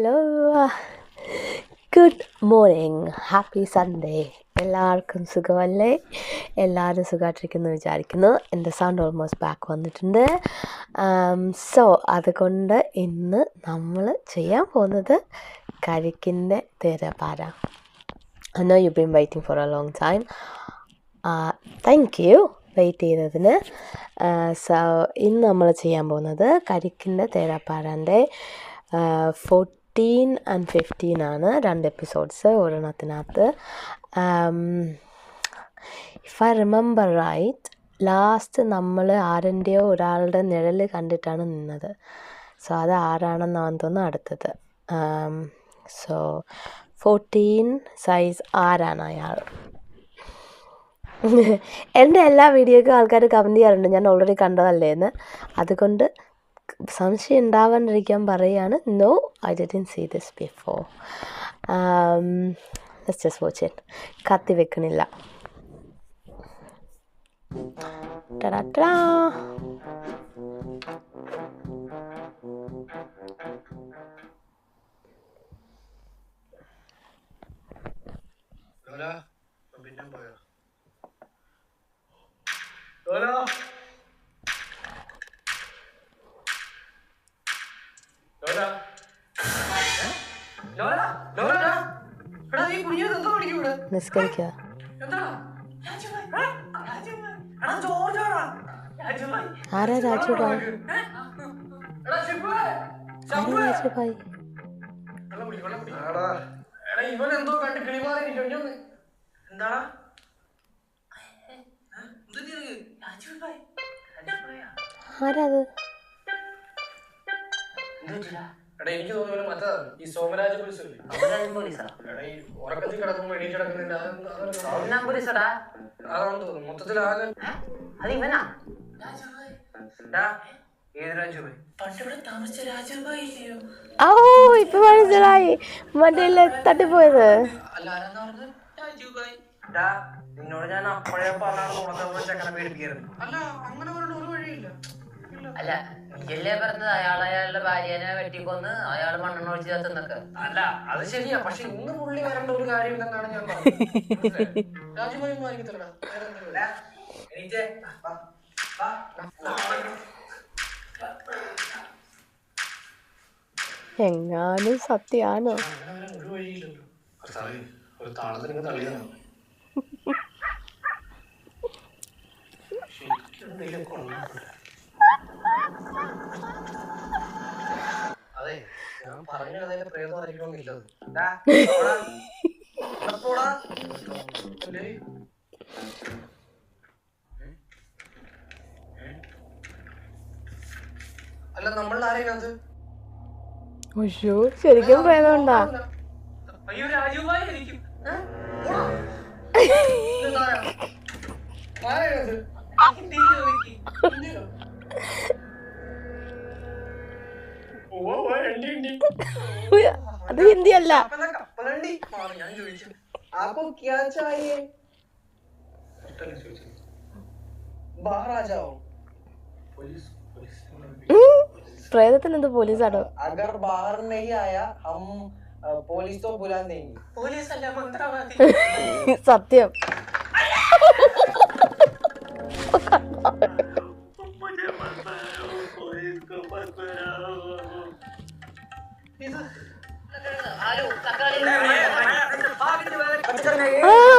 Hello, good morning, happy Sunday. എല്ലാവർക്കും സുഖമല്ലേ? എല്ലാവരും സുഖമായിട്ടിരിക്കുന്നു വിചാരിക്കുന്നു. എൻ്റെ സൗണ്ട് ഓൾമോസ്റ്റ് ബാക്ക് വന്നിട്ടുണ്ട്. സോ അതുകൊണ്ട് ഇന്ന് നമ്മൾ ചെയ്യാൻ പോകുന്നത് കരിക്കിൻ്റെ തിരപാര. I know you've been waiting for a long time. Thank you wait ചെയ്തതിന്. സോ ഇന്ന് നമ്മൾ ചെയ്യാൻ പോകുന്നത് കരിക്കിൻ്റെ തേരാപ്പാരാൻ്റെ 14 and 15 ആണ് 2 എപ്പിസോഡ്സ് ഒരെണ്ണത്തിനകത്ത്. If I remember right, last നമ്മൾ ആരിൻ്റെയോ ഒരാളുടെ നിഴൽ കണ്ടിട്ടാണ് നിന്നത്. സോ അത് ആരാണെന്നാണ് തോന്നുന്നു അടുത്തത്. സോ 14 സൈസ് ആരാണ് അയാൾ? എൻ്റെ എല്ലാ വീഡിയോയ്ക്കും ആൾക്കാർ കമൻറ്റ് ചെയ്യാറുണ്ട് ഞാൻ ഓൾറെഡി കണ്ടതല്ലേ എന്ന്. അതുകൊണ്ട് സംശയം ഉണ്ടാവാണ്ടിരിക്കാൻ പറയുകയാണ്. No, I didn't see this before. Let's just watch it. കത്തി വെക്കണില്ല. ടാ നിസ്കരിക്കുക. ആരാ രാജുഭായ്? രാജുഭായ് ആരാത്? എനിക്ക് തോന്നുന്നു മറ്റേ ഈ സോമരാജ് ഉറക്കത്തിൽ കിടക്കുമ്പോ എണീറ്റ് കിടക്കുന്നുണ്ട്. മൊത്തത്തിൽ ആകെ ഏത് രാജുഭായ്? ഓ, ഇപ്പൊ മനസ്സിലായി. മറ്റേ തട്ടിപ്പോയത്. നിന്നോട് ഞാൻ അപ്പോഴേ പറഞ്ഞാണ് ചെക്കനെ പേടിപ്പിക്കരുത്. അല്ല, അങ്ങനെ പറഞ്ഞ ഒരു വഴിയില്ല. അല്ല, നീയല്ലേ പറഞ്ഞത് അയാളുടെ ഭാര്യനെ വെട്ടിക്കൊന്ന് അയാൾ മണ്ണെണ്ണ ഒഴിച്ച് ചേർത്തുന്നൊക്കെ. അല്ല, അത് ശരിയാ. പക്ഷെ ഇന്ന് പുള്ളി വരേണ്ട ഒരു കാര്യം ഇല്ലെന്നാണ് ഞാൻ പറഞ്ഞത്. രാജുഭായി ഒന്നും ആയിരിക്കത്തില്ലടാ. എങ്ങാനും സത്യാണോ? ഒരു വഴിയില്ലല്ലോ. ഒരു താളത്തിന് തള്ളിയതാണ്. അതെ, ഞാൻ പറഞ്ഞ കഥയിലെ പ്രേതമായിരിക്കണമെന്നില്ലത്. അല്ല, നമ്മളിൽ ആരെയത്? ശരിക്കും പ്രേതമുണ്ടാ? അയ്യോ, രാജുഭായി ആയിരിക്കും. അത് ഹിന്ദി അല്ല. പ്രേതത്തിന് എന്ത് പോലീസാണോ? അഗർ ബാഹർ നഹീ ആയാ ഹം പോലീസ് തോ ബുലാ ദേംഗെ. പോലീസ് അല്ല, മന്ത്രവാദി. സത്യം.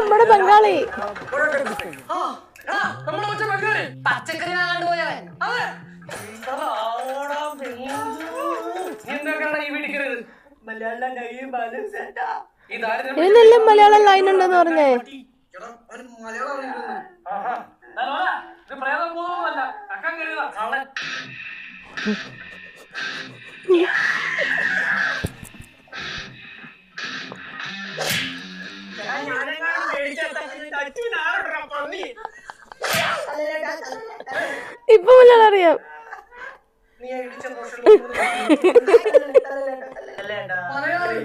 നമ്മുടെ ബംഗാളി പച്ചക്കറി വാങ്ങാണ്ട് പോയവൻ. ഇതിനെല്ലാം മലയാളം ലൈൻ ഉണ്ടെന്ന് പറഞ്ഞേ. ഇപ്പൊ മലയാളം അറിയാം. മലയാളി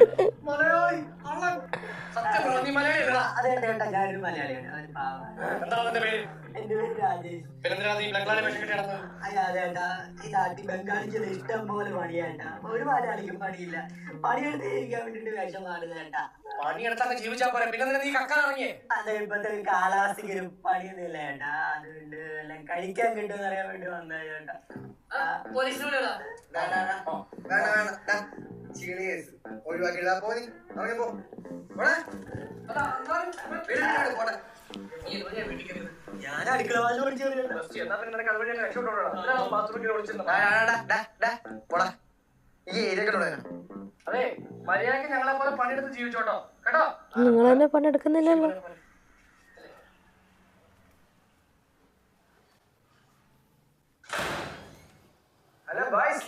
സത്യം പറഞ്ഞോ, നീ മലയാളിയല്ലടാ. അതെ ചേട്ടാ, ഞാനൊരു മലയാളിയാണ്. എന്താ നിന്റെ പേര്? എന്റെ പേര് രാജേഷ്. പിന്നെന്തിനാ നീ ബംഗാളി വേഷം കെട്ടി നടന്നത്? അതേട്ടാ, ഈ നാട്ടിൽ ബംഗാളിക്ക് ഇഷ്ടം പോലെ പണിയേട്ടാ. ഒരു മലയാളിക്കും പണിയില്ല. പണിയെടുത്ത് ജീവിക്കാൻ വേണ്ടിട്ട് വേഷം മാറുന്നേട്ടാ. പണിയെടുത്തൊക്കെ ജീവിച്ചാ പോരെ, പിന്നെ നീ കക്കാൻ ഇറങ്ങിയേ? അതെ, ഇപ്പത്തെ കാലാവസ്ഥക്ക് പണിയൊന്നുമില്ല ചേട്ടാ. അതുകൊണ്ട് എല്ലാം കഴിക്കാൻ കിട്ടുമെന്ന് അറിയാൻ വേണ്ടി വന്നത് ചേട്ടാ. പോലീസിനോട് ഒഴിവാക്കിടാ പോയി പോ. ഞാൻ അടുക്കള വാതിൽ പഠിച്ചു. എന്നാ പിന്നെ നിനക്ക് അതുവഴി അങ്ങ് രക്ഷപ്പെട്ടോടാ. ബാത്റൂമിൽ വിളിച്ചിരുന്നു. ഈ ഏരിയ അതെ, മര്യാദക്ക് ഞങ്ങളെ പോലെ പണിയെടുത്ത് ജീവിച്ചോട്ടോ കേട്ടോ. നിങ്ങൾ തന്നെ പണിയെടുക്കുന്നില്ലല്ലോ. ഹലോ ബോയ്സ്,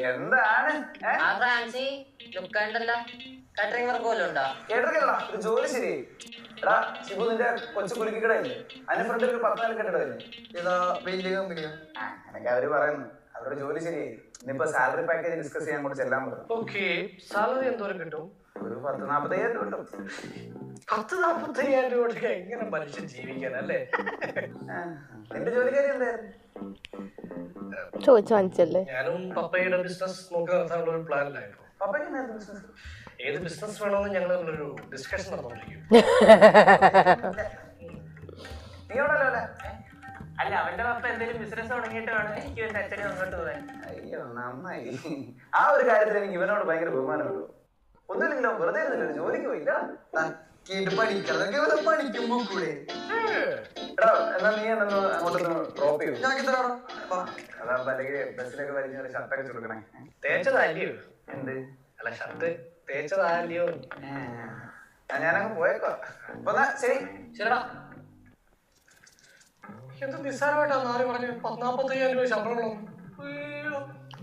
എന്താണ് ആ ഫ്രാൻസി ലുക്കാണ്ടല്ല കാറ്ററിംഗ് വർക്ക് പോലും ഉണ്ടോ? കേട്ടില്ല? ഒരു ജോലി ശരി. എടാ ശിബു, നിന്റെ കൊച്ചു കുലുക്കിക്കടയില്ലേ, അതിന്റെ ഫ്രണ്ടിൽ ഒരു 14 കെട്ടിടമില്ലേ? ഏതാ വലിയ കമ്പനിയോ? എനിക്ക് അവര് പറയുന്നു അവരുടെ ജോലി ശരിയായി. ഇനിയിപ്പോ സാലറി പാക്കേജ് ഡിസ്കസ് ചെയ്യാൻ കൂടെ ചെല്ലാൻ പറ്റും. ഓക്കെ, സാലറി എന്തോരം കിട്ടും? ഒരു 10-45,000 രൂപ കിട്ടും. 10-45,000 രൂപ എങ്ങനെ മനുഷ്യൻ ജീവിക്കാനല്ലേ? നിന്റെ ജോലിക്കാരി എന്തായിരുന്നു? ചോദിച്ചു വാങ്ങിച്ചല്ലേ. ഞാനും പപ്പയുടെ ബിസിനസ് നോക്കി നടത്താനുള്ള ഒരു പ്ലാനിലായിരുന്നു. പപ്പയ്ക്ക് എന്തായിരുന്നു ബിസിനസ്? ഏത് ബിസിനസ് വേണമെന്ന് ഞങ്ങൾ തമ്മിലൊരു ഡിസ്കഷൻ നടന്നുകൊണ്ടിരിക്കും. നീ എവിടെ അല്ലേ? അല്ല, അവന്റെ പപ്പ എന്തെങ്കിലും ബിസിനസ് തുടങ്ങിയിട്ട് വേണം എനിക്ക് എന്റെ അച്ഛനെ അങ്ങോട്ട് പോകാൻ. അയ്യോ നന്നായി. ആ ഒരു കാര്യത്തിൽ എനിക്ക് ഇവനോട് ഭയങ്കര ബഹുമാനമുള്ളൂ. ഒന്നുമില്ലെങ്കിലോ വെറുതെ ഇരുന്നില്ല, ജോലിക്ക് പോയില്ല. പഠിക്കുമ്പോ കൂടെ എടാ എന്നാ നീ എന്നൊന്ന് അങ്ങോട്ടൊന്ന് ഡ്രോപ്പ് ചെയ്യും. അതാകുമ്പോ അല്ലെങ്കിൽ ബസ്സിലൊക്കെ വലിയ ഷർട്ടൊക്കെ ചുരുക്കണേ. തേച്ചതല്ലയോ? എന്ത്? അല്ല, ഷർട്ട് തേച്ചതല്ലയോ? ഞാനങ്ങ് പോയേക്കോ. അപ്പൊ എന്നാ ശരി. ശരിടാ. എന്ത് നിസ്സാരമായിട്ടാണ് ആര് പറഞ്ഞു 40-45,000 രൂപ ശമ്പളം?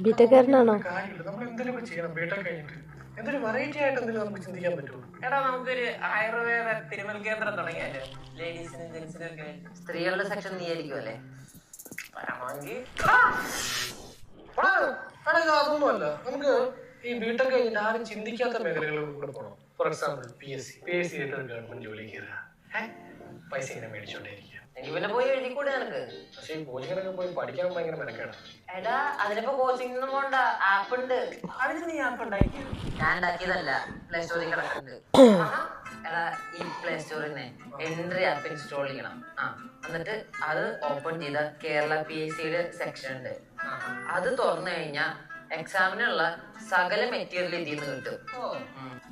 ബിറ്റക്കാരനാണോ? കാര്യമില്ല, നമ്മൾ എന്തെങ്കിലും ചെയ്യണം. ബിടെക് കഴിഞ്ഞിട്ട് എന്തൊരു വെറൈറ്റി ആയിട്ട് എന്തെങ്കിലും നമുക്ക് ചിന്തിക്കാൻ പറ്റുമോ? എടാ, നമുക്കൊരു ആയുർവേദ തിരുമൽ കേന്ദ്രം തുടങ്ങിയാലോ? ലേഡീസിനും ജെന്റ്സിനും ഒക്കെ. സ്ത്രീകളുടെ സെക്ഷൻ നീ ആയിരിക്കും അല്ലേ? അതൊന്നുമല്ല, നമുക്ക് ഈ ബിടെക് കഴിഞ്ഞിട്ട് ആരും ചിന്തിക്കാത്ത മേഖലകളിൽ കൂടെ പോകണം. ഫോർ എക്സാമ്പിൾ PSC ആയിട്ട് ഗവൺമെന്റ് ജോലി കയറുക, പൈസ ഇങ്ങനെ മേടിച്ചോണ്ടേയിരിക്കുക. എനിക്ക് പിന്നെ പോയി എഴുതിക്കൂടെ നിനക്ക്? പക്ഷെ ഈ കോച്ചിങ്ങിനൊക്കെ പോയി പഠിക്കാൻ ഭയങ്കര മെനക്കേടാണ്. എടാ, അതിനിപ്പോ കോച്ചിങ് ഒന്നും പോണ്ട, ആപ്പ് ഉണ്ട്. അതിന് നീ ആപ്പ് ഉണ്ടാക്കി? ഞാൻ ഉണ്ടാക്കിയതല്ല, പ്ലേ സ്റ്റോറിൽ കിടക്കുന്നുണ്ട്. എടാ, ഈ പ്ലേ സ്റ്റോറിന് എൻട്രി ആപ്പ് ഇൻസ്റ്റാൾ ചെയ്യണം. എന്നിട്ട് അത് ഓപ്പൺ ചെയ്ത കേരള PSCയുടെ സെക്ഷൻ ഉണ്ട്. അത് തുറന്നു കഴിഞ്ഞാൽ എക്സാമിനുള്ള സകല മെറ്റീരിയൽ ഇതിൽ നിന്ന് കിട്ടും.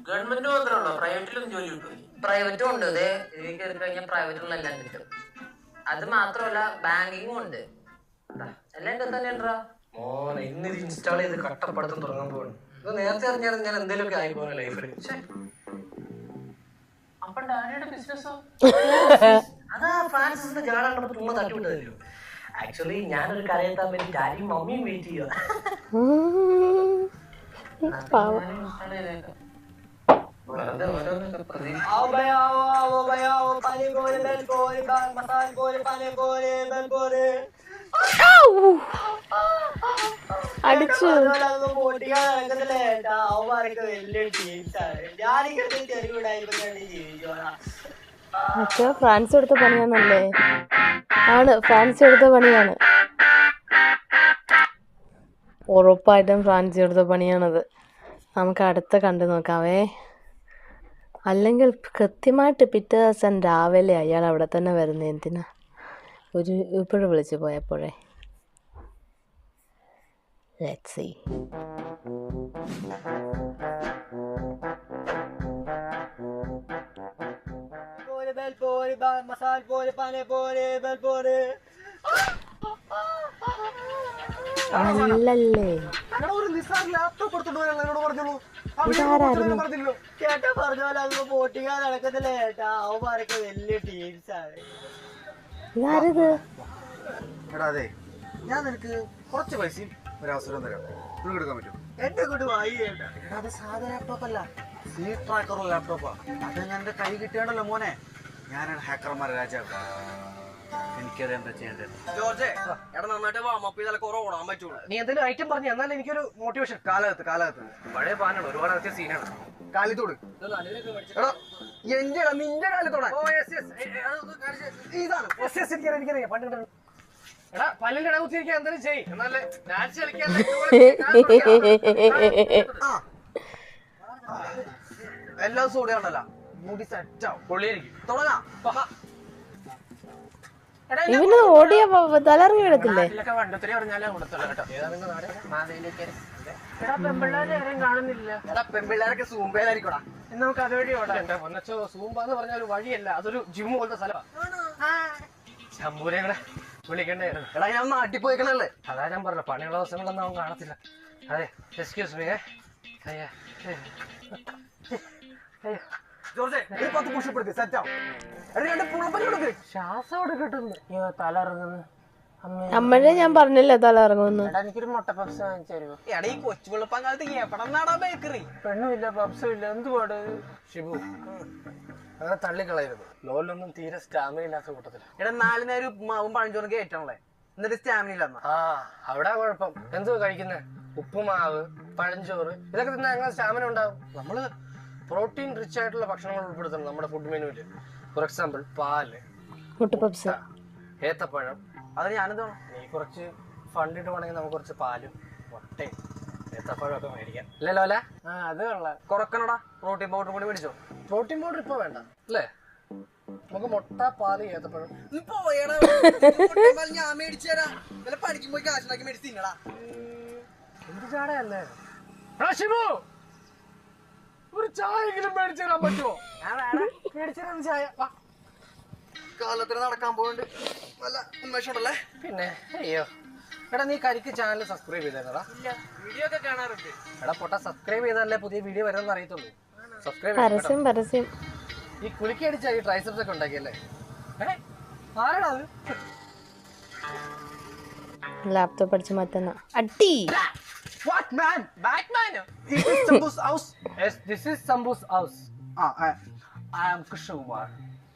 ഗവൺമെന്റ് മാത്രമല്ലോ, പ്രൈവറ്റിലും ജോലി കിട്ടും. പ്രൈവറ്റും ഉണ്ട്. ഇത് ഇതിൽ കയറി കഴിഞ്ഞാൽ പ്രൈവറ്റുള്ള എല്ലാം കിട്ടും. അത് മാത്രമല്ല, ബാങ്കിങ്ങും ഉണ്ട്. എല്ലാം എന്റെ തന്നെ ഉണ്ടോ മോനെ? ഇന്ന് ഇത് ഇൻസ്റ്റാൾ ചെയ്ത് കട്ടപ്പെടുത്തം തുടങ്ങാൻ പോവാണ്. ഇത് നേരത്തെ അറിഞ്ഞാൽ ഞാൻ എന്തെങ്കിലുമൊക്കെ ആയി പോകാൻ ലൈഫിൽ. അപ്പൊ ഡാഡിയുടെ ബിസിനസ്സോ? അതാ ഫ്രാൻസിന്റെ ജാടാണ് തുമ്മ തട്ടിവിട്ടതല്ലോ. ആക്ച്വലി ഞാനൊരു കരയെത്താൻ വേണ്ടി ഡാഡിയും മമ്മിയും വെയിറ്റ് ചെയ്യുക. വെറുതെ ഓരോന്നൊക്കെ പ്രതീക്ഷ. അടിച്ചു. മറ്റേ ഫ്രാൻസ് എടുത്ത പണിയാണല്ലേ? ആണ്, ഫ്രാൻസ് എടുത്ത പണിയാണ്. ഉറപ്പായിട്ടും ഫ്രാൻസ് എടുത്ത പണിയാണത്. നമുക്ക് അടുത്ത കണ്ടു നോക്കാവേ. അല്ലെങ്കിൽ കൃത്യമായിട്ട് പിറ്റേ ദിവസം രാവിലെ അയാൾ അവിടെ തന്നെ വരുന്നത് എന്തിനാ? ഇപ്പോഴും വിളിച്ചു പോയപ്പോഴേ. Let's see. അല്ലല്ലേ, ഇതാരായിരുന്നു? ചേട്ടാ പറഞ്ഞ പോലെ അത് പോട്ടിക്കാൻ നടക്കത്തില്ല ചേട്ടാ. അവന്മാരൊക്കെ വലിയ ടീംസാണ്. ഇതാരത്? എടാ അതെ, ഞാൻ നിനക്ക് കുറച്ച് പൈസയും ഒരു അവസരം തരാം. നിനക്ക് എടുക്കാൻ പറ്റും? എന്റെ കൊണ്ട് വായി ചേട്ടാ. എടാ അത് സാധാ ലാപ്ടോപ്പ് അല്ല, സി ട്രാക്കറുള്ള ലാപ്ടോപ്പാ. അത് ഞാൻ എന്റെ കൈ കിട്ടിയാണല്ലോ മോനെ. ഞാനാണ് ഹാക്കർമാരെ രാജാവ്. എനിക്കത് എന്താ ചെയ്യേണ്ടത്? ജോർജ് എടാ, നന്നായിട്ട് വാമപ്പ് ചെയ്താലേ കുറെ ഓടാൻ പറ്റുള്ളൂ. നീ എന്തെങ്കിലും ഐറ്റം പറഞ്ഞു എന്നാൽ എനിക്കൊരു മോട്ടിവേഷൻ. കാലകത്ത് പഴയ പാനാണ്, ഒരുപാട് അത്യാവശ്യം സീനാണ്. കാലിത്തോട് എടാ എന്റെ നിന്റെ കാലിത്തോടാ എടാ പല്ലിന്റെ ഇട കുത്തിയിരിക്കാൻ എന്തെങ്കിലും ചെയ്യ് എന്നാലേ ഡാൻസ് കളിക്കാൻ എല്ലാ ദിവസവും ഇവിടെ ഉണ്ടല്ലോ മുടി സെറ്റാവും പൊള്ളിയായിരിക്കും. തുടങ്ങാം ഇവന് ഓടിയ തലറിഞ്ഞു വിടത്തില്ലേ? വണ്ടത്തിരി പറഞ്ഞാലേ കൊടുത്തുള്ളൂ കേട്ടോ. ഏതാണെന്ന് നാട് മാതയിലേക്ക് എടാ പെമ്പിള്ളേരെ ആരെയും കാണുന്നില്ല. എടാ പെൺപിള്ളേരൊക്കെ സൂമ്പയിലായിരിക്കടാ. നമുക്ക് അതുവഴി ഓടാ. ഒന്നച്ചോ സൂമ്പ എന്ന് പറഞ്ഞ ഒരു വഴിയല്ല, അതൊരു ജിം പോലത്തെ സ്ഥലമാണ്. ശമ്പൂരെ കൂടെ വിളിക്കണ്ടായിരുന്നു. എടാ ഞാൻ നാട്ടിൽ പോയിക്കണല്ലേ. അതാ ഞാൻ പറഞ്ഞ പണിയുള്ള ദിവസങ്ങളൊന്നും അവൻ കാണത്തില്ല. അതെ എക്സ്ക്യൂസ് മീ. ശ്വാസം അവിടെ കിട്ടുന്നു. തല ഇറങ്ങുന്നു. അമ്മഴെ ഞാൻ പറഞ്ഞില്ല തല ഇറങ്ങുന്നു. എനിക്കൊരു മുട്ട പപ്സ് വാങ്ങിച്ചു തരുമോ? എടാ ഈ കൊച്ചു വെളുപ്പങ്കാലത്ത് എവിടെന്നാടാ ബേക്കറി? പെണ്ണുമില്ല പപ്സും ഇല്ല. എന്തുപാട് ഷിബു അങ്ങനെ തള്ളിക്കളയരുത്. ലോലൊന്നും തീരെ സ്റ്റാമിന ഇല്ലാത്ത കൂട്ടത്തില്ല. എടാ 4 നേരം ഉപ്പുമാവും പഴഞ്ചോറും കയറ്റണല്ലേ, എന്നിട്ട് സ്റ്റാമിന ഇല്ലെന്നാ. ആ അവിടെ കുഴപ്പം. എന്തുവാ കഴിക്കുന്നത്? ഉപ്പുമാവ്, പഴഞ്ചോറ്, ഇതൊക്കെ തിന്നാ എങ്ങനെ സ്റ്റാമിന ഉണ്ടാവും? നമ്മള് പ്രോട്ടീൻ റിച്ച് ആയിട്ടുള്ള ഭക്ഷണങ്ങൾ ഉൾപ്പെടുത്തണം നമ്മുടെ ഫുഡ് മെനുവില്. ഫോർ എക്സാമ്പിൾ പാല്, മുട്ട പപ്സ്, ഏത്തപ്പഴം. അത് ഞാനെന്തോ നീ കുറച്ച് ഫണ്ട് ഇട്ടുവാണെങ്കിൽ നമുക്ക് കുറച്ച് പാലും മുട്ടയും ഏത്തപ്പഴം ഒക്കെ മേടിക്കാം. അല്ലല്ലോ അല്ലേ? അത് കൊള്ളാം. കുറക്കണടാ, പ്രോട്ടീൻ പൗഡർ കൂടി മേടിച്ചോ. പ്രോട്ടീൻ പൗഡർ ഇപ്പൊ വേണ്ട അല്ലേ? നമുക്ക് മുട്ട, പാല്, ഏത്തപ്പഴം. ഞാൻ മേടിച്ചു തരാം. പഠിക്കുമ്പോ കാശുണ്ടാക്കി മേടിച്ച് തിന്നടാ. എന്ത് ചാടയല്ലേ? ഷിബു ഒരു ചായെങ്കിലും മേടിച്ചു തരാൻ പറ്റുമോ? മേടിച്ചു തരാൻ ചായ. കാലത്തിന് നടക്കാൻ പോകണ്ട് നല്ല ഉന്മേഷം ഉണ്ടല്ലേ. പിന്നെ അയ്യോ എടാ നീ കരിക്ക് ചാനൽ സബ്സ്ക്രൈബ് ചെയ്തേടാ? വീഡിയോ ഒക്കെ കാണാറുണ്ട്. എടാ പൊട്ട സബ്സ്ക്രൈബ് ചെയ്താലേ പുതിയ വീഡിയോ വരുമെന്ന് അറിയത്തുള്ളൂ. സബ്സ്ക്രൈബ് പരസ്യം ഈ കുലുക്കി അടിച്ച ഈ ട്രൈസെപ്സ് ഒക്കെ ഉണ്ടാക്കിയല്ലേ? ആരാടാ അത്? ലാപ്ടോപ്പ് അടിച്ച് മാറ്റുന്ന അടി. What man? Batman? This is Sambu's house. Yes, this is Sambu's house. I am Krishnakumar.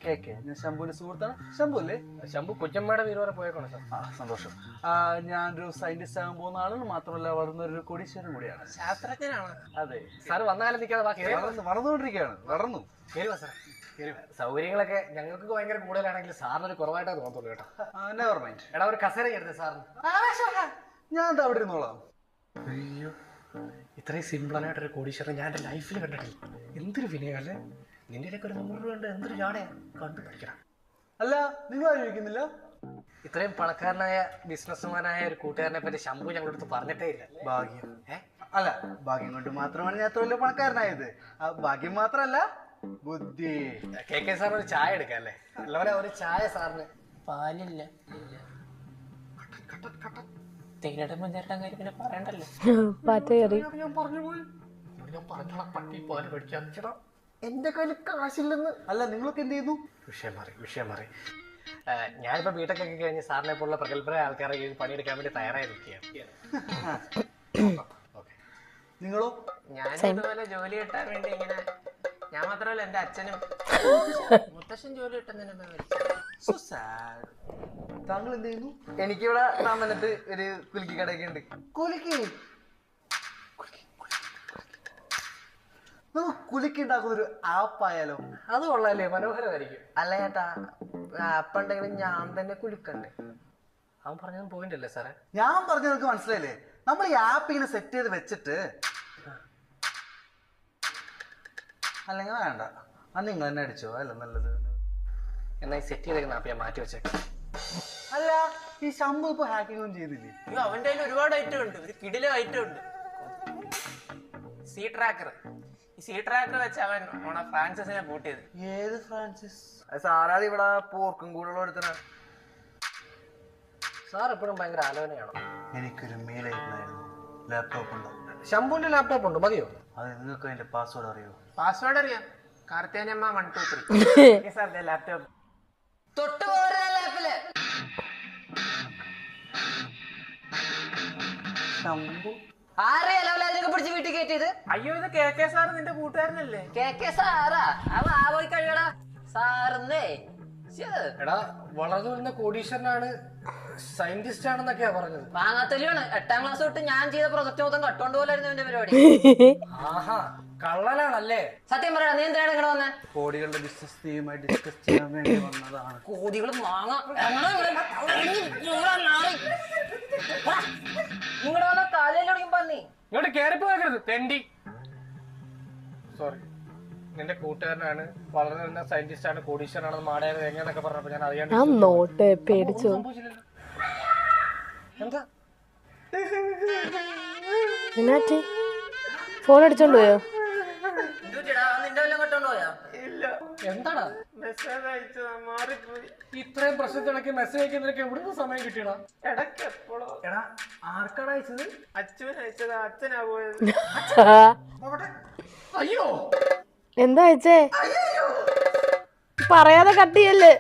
Cake ഞാൻ ശംഭുവിന്റെ സുഹൃത്താണ്. ശംഭു അല്ലേ? ശംഭു കുഞ്ഞമ്മയുടെ വീട് വരെ പോയേക്കോണേ സാർ. സന്തോഷം. ഞാനൊരു സയന്റിസ്റ്റ് ആകാൻ പോകുന്ന ആളാണ്. മാത്രമല്ല വളർന്നൊരു കോടീശ്വരൻ കൂടിയാണ്. ശാസ്ത്രജ്ഞനാണ്. അതെ, സാർ വന്നാലും നിൽക്കാതെ ബാക്കി വളർന്നുകൊണ്ടിരിക്കുകയാണ്. വളർന്നു കയറി വാ സാർ. സൗകര്യങ്ങളൊക്കെ ഞങ്ങൾക്ക് ഭയങ്കര കൂടുതലാണെങ്കിൽ സാറിനൊരു കുറവായിട്ടേ തോന്നത്തുള്ളൂ കേട്ടോ. Never mind. എടാ ഒരു കസേര എടുത്തേ സാറിന്. ഞാൻ എന്താ അവിടെ ഇരുന്നോളാം. അയ്യോ ഇത്രയും സിമ്പിളായിട്ടൊരു കോടീശ്വരൻ ഞാൻ എൻ്റെ ലൈഫിൽ കണ്ടിട്ടില്ല. എന്തൊരു വിനയം അല്ലേ? നിന്റെ ഒരു 100 രൂപ ഉണ്ട്. എന്തൊരു ചാടയാ കണ്ടു പഠിക്കണം. അല്ല നിങ്ങൾ ആലോചിക്കുന്നില്ല? ഇത്രയും പണക്കാരനായ ബിസിനസ്മാനായ ഒരു കൂട്ടുകാരനെ പറ്റി ശംഭു ഞങ്ങളുടെ അടുത്ത് പറഞ്ഞിട്ടേ ഇല്ല. ഭാഗ്യം. അല്ല ഭാഗ്യം കൊണ്ട് മാത്രമാണ് ഞാൻ അത്ര വലിയ പണക്കാരനായത്. ഭാഗ്യം മാത്രല്ല ബുദ്ധി. കെ സാറിന് ഒരു ചായ എടുക്കാം അല്ലേ? അല്ലവരെ ഒരു ചായ സാറിന്. പാലില്ല. തേയിലയുടെ മുന്നേറ്റം കാര്യം പിന്നെ പറയണ്ടല്ലോ. പാറ്റ കയറി. ഞാൻ പറഞ്ഞു പോയി. ഞാൻ പറഞ്ഞോളാം പട്ടി പാല് പഠിക്കാൻ ചേട്ടാ. എന്റെ കയ്യിൽ കാശില്ലെന്ന്. അല്ല നിങ്ങളൊക്കെ എന്ത് ചെയ്യുന്നു? വിഷയം മാറി. ഞാനിപ്പോ ബിടെക് ഒക്കെ കഴിഞ്ഞ് സാറിനെ പോലുള്ള പ്രഗത്ഭരായ ആൾക്കാരെ പണിയെടുക്കാൻ വേണ്ടി തയ്യാറായി നിൽക്കുകയാണ്. നിങ്ങളോ? ഞാൻ ഇതുപോലെ ജോലി കിട്ടാൻ വേണ്ടി ഇങ്ങനെ, ഞാൻ മാത്രമല്ല എന്റെ അച്ഛനും മുത്തശ്ശൻ ജോലി കിട്ടുന്നതിന്. താങ്കൾ എന്ത് ചെയ്യുന്നു? എനിക്കിവിടെ വന്നിട്ട് ഒരു കുലുക്കി കടയൊക്കെ ഉണ്ട്. കുലുക്കി ഉണ്ടാക്കുന്ന ഒരു ആപ്പായാലോ? അത് കൊള്ളാല്ലേ? മനോഹരമായിരിക്കും. അല്ല ചേട്ടാ, ആപ്പ് ഉണ്ടെങ്കിലും ഞാൻ തന്നെ കുലുക്കണ്ടേ? അവൻ പറഞ്ഞത് പോയിന്റ് അല്ലേ സാറേ? ഞാൻ പറഞ്ഞത് നിങ്ങൾക്ക് മനസ്സിലായില്ലേ? നമ്മൾ ഈ ആപ്പ് ഇങ്ങനെ സെറ്റ് ചെയ്ത് വെച്ചിട്ട് അല്ലെങ്കിൽ വേണ്ട, അത് നിങ്ങൾ തന്നെ അടിച്ചോ. അല്ല നല്ലത്. എന്നാ സെറ്റ് ചെയ്തേക്കുന്ന ആപ്പ് ഞാൻ മാറ്റി വെച്ചേക്കാം. അല്ല ഈ ശംഭു ഇപ്പൊ ഹാക്കിംഗ് ഒന്നും ചെയ്യുന്നില്ലേ? അയ്യോ അവന്റെ കയ്യിൽ ഒരുപാട് ഐറ്റം ഉണ്ട്. ഒരു കിടിലം ഐറ്റം ഉണ്ട്. Sea tracker. ഈ സീ ട്രാക്കർ വെച്ച് അവൻ ഫ്രാൻസിസിനെ പൂട്ടിയത്. ഏത് ഫ്രാൻസിസ്? സാറാത് ഇവിടെ പോർക്കും കൂടുതലുള്ള ഒരുത്തന. സാർ എപ്പോഴും ഭയങ്കര ആലോചനയാണോ? എനിക്കൊരു മെയിലായിരുന്നു. ലാപ്ടോപ്പ് ഉണ്ടോ? ശംഭുവിന്റെ ലാപ്ടോപ്പ് ഉണ്ട്, മതിയോ? അത് നിങ്ങൾക്ക് അതിന്റെ പാസ്വേഡ് അറിയോ? പാസ്വേഡ് അറിയാം. കാർത്തിയാനമ്മ 1 2 3 സാറിന്റെ ലാപ്ടോപ്പ് തൊട്ട് പോരാ ലാപ്പില്. ശംഭു ആരെയൊക്കെ പിടിച്ച് വീട്ടിൽ കയറ്റിയത്? അയ്യോ ഇത് കെ സാറ് നിന്റെ കൂട്ടുകാരനല്ലേ? K Sarah? അവൻ ആ പോയി കഴിയടാ സാറന്നേ. എടാ വളർന്നു വരുന്ന കോടീശ്വരനാണ്, സയന്റിസ്റ്റ് ആണെന്നൊക്കെയാ പറഞ്ഞത്. വാങ്ങാത്തല്ലാണ്. 8ാം ക്ലാസ് തൊട്ട് ഞാൻ ചെയ്ത പ്രൊജക്ട് മൊത്തം കട്ടോണ്ട് പോലായിരുന്നു എന്റെ പരിപാടി. ആഹാ കള്ളനാണല്ലേ? സത്യം പറയണ, നീ എന്തിനാണ് ഇങ്ങോട്ട് വന്നേ? കോടികളുടെ ബിസിനസ് ടീമായി ഡിസ്കസ് ചെയ്യാൻ വേണ്ടി വന്നതാണ്. കോടികൾ നിങ്ങളുടെ വന്ന കാലയിലൊടിക്കും പന്നി. ഇങ്ങോട്ട് കയറിപ്പോകരുത് തെണ്ടി. സോറി, നിന്റെ കൂട്ടുകാരനാണ്, വളരെ നല്ല സയന്റിസ്റ്റ് ആണ്, കോടീശ്വരനാണ്, മാടയാണ് എങ്ങനെയൊക്കെ പറഞ്ഞപ്പോ ഞാൻ അറിയാണ്ട് നോട്ട് പേടിച്ചു. സംഭവിച്ചില്ലല്ലോ. എന്താ എന്നാറ്റി ഫോൺ അടിച്ചോണ്ട് പോയോ? നിന്റെ വല്ലതും കെട്ടോണ്ട് പോയാ? എന്താടാ മെസ്സേജ് അയച്ചതാ, മാറിപ്പോയി. ഇത്രയും പ്രശ്നത്തിടയ്ക്ക് മെസ്സേജ് അയക്കുന്നതിനൊക്കെ എവിടുന്ന് സമയം കിട്ടിയടാ? ഇടയ്ക്ക് എപ്പോഴോ എടാ ആർക്കാടാ അയച്ചത്? അച്ഛൻ അയച്ചതാ, അച്ഛനാ പോയത്. അയ്യോ എന്താ അയച്ചേ? പറയാതെ കട്ട് ചെയ്യല്ലേ.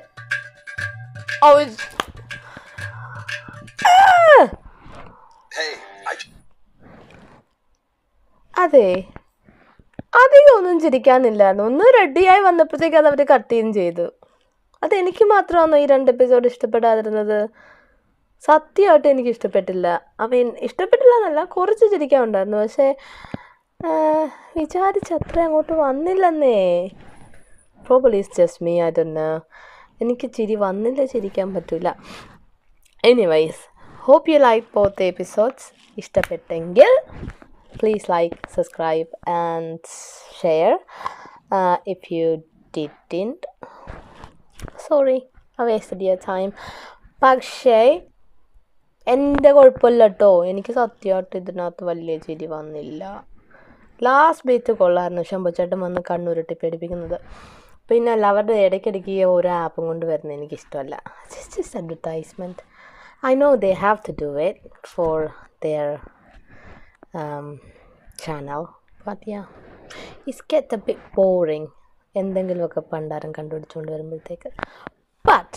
അതെ, അധികം ഒന്നും ചിരിക്കാനില്ലായിരുന്നു. ഒന്ന് റെഡിയായി വന്നപ്പോഴത്തേക്ക് അത് അവർ കട്ട് ചെയ്യുകയും ചെയ്തു. അതെനിക്ക് മാത്രമാണോ ഈ 2 എപ്പിസോഡ് ഇഷ്ടപ്പെടാതിരുന്നത്? സത്യമായിട്ട് എനിക്ക് ഇഷ്ടപ്പെട്ടില്ല. ഇഷ്ടപ്പെട്ടില്ല എന്നല്ല, കുറച്ച് ചിരിക്കാനുണ്ടായിരുന്നു. പക്ഷേ വിചാരിച്ചത്ര അങ്ങോട്ട് വന്നില്ലെന്നേ. Probably it's just me, I don't know. എനിക്ക് ചിരി വന്നില്ല, ചിരിക്കാൻ പറ്റില്ല. Anyways, hope you like both episodes. ഇഷ്ടപ്പെട്ടെങ്കിൽ please like, subscribe and share. If you didn't, sorry, I wasted your time. പക്ഷേ എൻ്റെ കുഴപ്പമില്ല കേട്ടോ. എനിക്ക് സത്യമായിട്ട് ഇതിനകത്ത് വലിയ ചിരി വന്നില്ല. ലാസ്റ്റ് ബീറ്റ് കൊള്ളായിരുന്നു, ശമ്പുച്ചേട്ടൻ വന്ന് കണ്ണൂരിട്ടി പേടിപ്പിക്കുന്നത്. പിന്നെ അല്ല, അവരുടെ ഇടയ്ക്കിടയ്ക്ക് ഓരോ ആപ്പും കൊണ്ട് വരുന്നത് എനിക്കിഷ്ടമല്ല. Just advertisement. I know they have to do it for their channel, but yeah, it's get a bit boring. എന്തെങ്കിലുമൊക്കെ പണ്ടാരം കണ്ടുപിടിച്ചുകൊണ്ട് വരുമ്പോഴത്തേക്ക്. But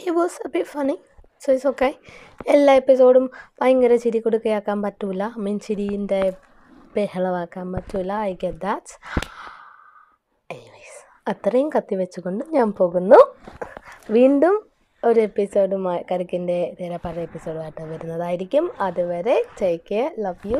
it was a bit funny, so it's okay. എല്ലാ എപ്പിസോഡും ഭയങ്കര ചിരി കൊടുക്കയാക്കാൻ പറ്റൂല, ചിരീൻ്റെ ബഹളമാക്കാൻ പറ്റൂല. I get that. Anyways, അത്രയും കത്തി വെച്ചുകൊണ്ട് ഞാൻ പോകുന്നു. വീണ്ടും ഒരു എപ്പിസോഡുമായി കരക്കിൻ്റെ പല എപ്പിസോഡുമായിട്ട് വരുന്നതായിരിക്കും. അതുവരെ ടേക്ക് കെയർ, ലവ് യു.